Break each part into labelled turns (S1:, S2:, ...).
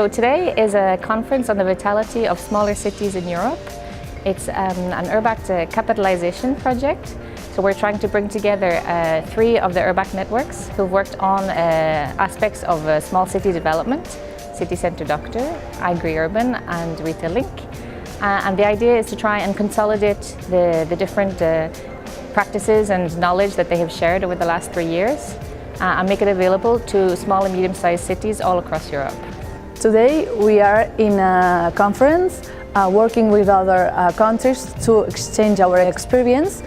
S1: So today is a conference on the vitality of smaller cities in Europe. It's an URBACT capitalisation project. So we're trying to bring together 3 of the URBACT networks who've worked on aspects of small city development, CityCentreDoctor, Agri-urban and RetaiLink. And the idea is to try and consolidate the different practices and knowledge that they have shared over the last 3 years and make it available to small and medium-sized cities all across Europe.
S2: Today we are in a conference working with other countries to exchange our experience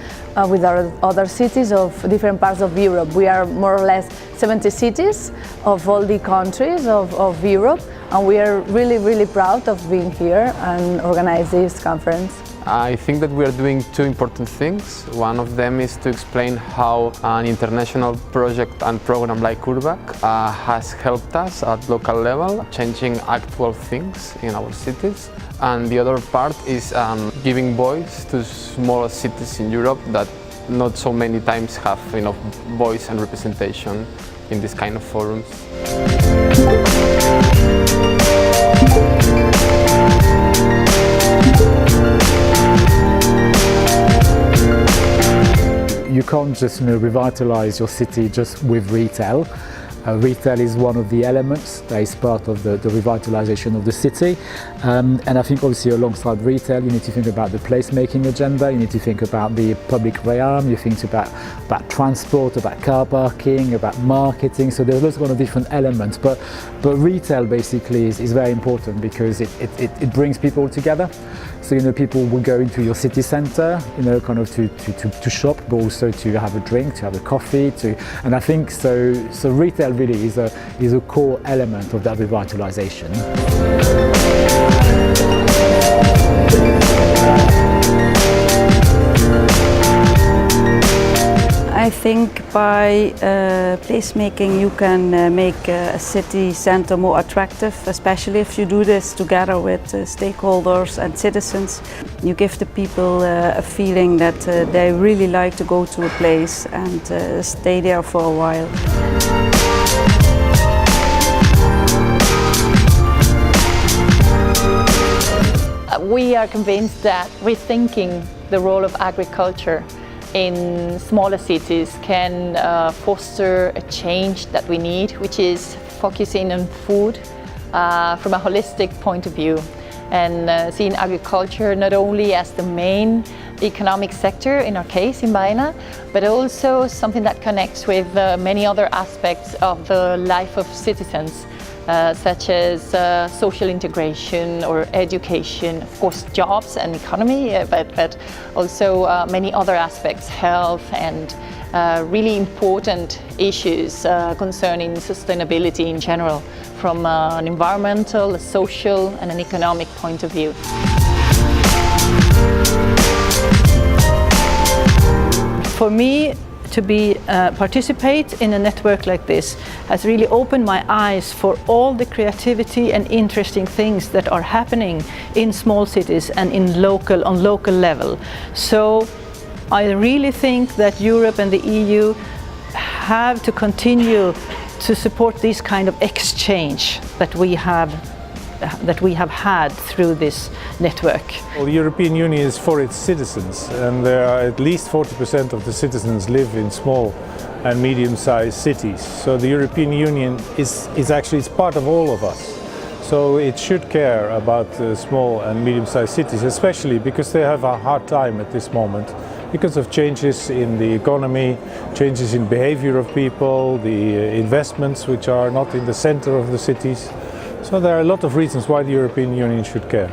S2: with our other cities of different parts of Europe. We are more or less 70 cities of all the countries of Europe, and we are really proud of being here and organize this conference.
S3: I think that we are doing 2 important things. One of them is to explain how an international project and program like URBACT has helped us at local level, changing actual things in our cities. And the other part is giving voice to smaller cities in Europe that not so many times have enough voice and representation in this kind of forums.
S4: You can't just revitalise your city just with retail. Retail is one of the elements that is part of the revitalisation of the city, and I think obviously alongside retail you need to think about the placemaking agenda, you need to think about the public realm, you think about transport, about car parking, about marketing, so there's lots of different elements, but retail basically is very important because it brings people together. So people will go into your city centre, kind of to shop, but also to have a drink, to have a coffee, and I think so retail really is a core element of that revitalisation.
S5: I think by placemaking you can make a city centre more attractive, especially if you do this together with stakeholders and citizens. You give the people a feeling that they really like to go to a place and stay there for a while.
S6: We are convinced that rethinking the role of agriculture in smaller cities can foster a change that we need, which is focusing on food from a holistic point of view and seeing agriculture not only as the main economic sector, in our case in Baena, but also something that connects with many other aspects of the life of citizens. Such as social integration or education, of course jobs and economy, but also many other aspects, health and really important issues concerning sustainability in general from an environmental, a social and an economic point of view.
S7: For me, to participate in a network like this has really opened my eyes for all the creativity and interesting things that are happening in small cities and on local level. So I really think that Europe and the EU have to continue to support this kind of exchange that we have had through this network.
S8: Well, the European Union is for its citizens, and there are at least 40% of the citizens live in small and medium-sized cities. So the European Union is part of all of us. So it should care about small and medium-sized cities, especially because they have a hard time at this moment because of changes in the economy, changes in behavior of people, the investments which are not in the center of the cities. So there are a lot of reasons why the European Union should care.